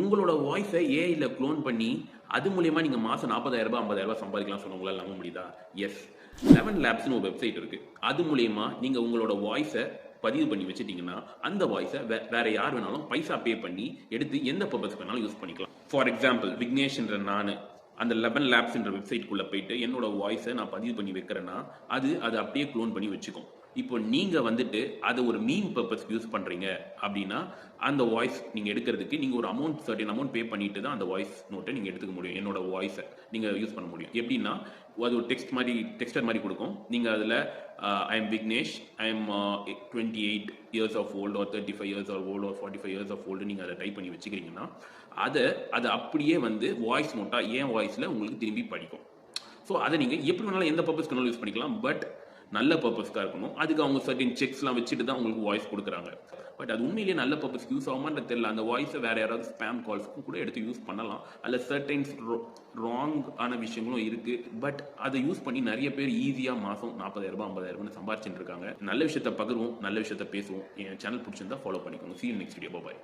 உங்களோட வாய்ஸை ஏஐல க்ளோன் பண்ணி, அது மூலியமா நீங்க மாசம் ரூ. 40,000 ரூ. 50,000 சம்பாதிக்கலாம்னு சொன்னா உங்களால நம்ப முடியுதா? எஸ். 11 லேப்ஸ்ன்னு ஒரு வெப்சைட் இருக்கு. அது மூலியமா நீங்க உங்களோட வாய்ஸ பதிவு பண்ணி வச்சுட்டீங்கன்னா, அந்த வாய்ஸ வேற யார் வேணாலும் பைசா பே பண்ணி எடுத்து எந்த பர்ப்பஸ்க்கு வேணாலும் யூஸ் பண்ணிக்கலாம். ஃபார் எக்ஸாம்பிள், விக்னேஷ்ன்ற நானு அந்த 11 லேப்ஸ்ன்ற வெப்சைட்குள்ள போயிட்டு என்னோட வாய்ஸை நான் பதிவு பண்ணி வைக்கிறேன்னா, அது அப்படியே க்ளோன் பண்ணி வச்சுக்கும். இப்போ நீங்க வந்துட்டு அதை ஒரு மீம் பர்பஸ்க்கு யூஸ் பண்றீங்க அப்படின்னா, அந்த வாய்ஸ் நீங்க எடுக்கிறதுக்கு நீங்க ஒரு சர்டன் அமௌண்ட் பே பண்ணிட்டு தான் அந்த வாய்ஸ் நோட்டை நீங்க எடுத்துக்க முடியும். என்னோட வாய்ஸை நீங்க யூஸ் பண்ண முடியும். எப்படின்னா, அது ஒரு டெக்ஸ்டர் மாதிரி கொடுக்கும். நீங்க அதுல I am Vignesh, I am 28 years of old or 35 years of old or 45 years of old நீங்க அதை டைப் பண்ணி வச்சுக்கிறீங்கன்னா, அதை அப்படியே வந்து வாய்ஸ் நோட்டா என் வாய்ஸ்ல உங்களுக்கு திரும்பி படிக்கும். ஸோ அதை நீங்க எப்படி வேணாலும் எந்த பர்பஸ்க்கு வேணாலும் யூஸ் பண்ணிக்கலாம். பட் நல்ல பர்பஸ்க்காக இருக்கணும். அதுக்கு அவங்க சர்டன் செக்ஸ்லாம் வச்சுட்டு தான் உங்களுக்கு வாய்ஸ் கொடுக்குறாங்க. பட் அது உண்மையிலேயே நல்ல பர்பஸ்க்கு யூஸ் ஆகுமான்னு தெரியல. அந்த வாய்ஸை வேற யாராவது ஸ்பேம் கால்ஸ்க்கும் கூட எடுத்து யூஸ் பண்ணலாம். அதில் சர்டைன்ஸ் ராங் ஆன விஷயங்களும் இருக்கு. பட் அதை யூஸ் பண்ணி நிறைய பேர் ஈஸியாக மாதம் 40,000 50,000 சம்பாரிச்சுட்டு இருக்காங்க. நல்ல விஷயத்த பகிர்வோம், நல்ல விஷயத்த பேசுவோம். என் சேனல் பிடிச்சிருந்தா ஃபாலோ பண்ணிக்கோங்க. See you next video. Bye bye.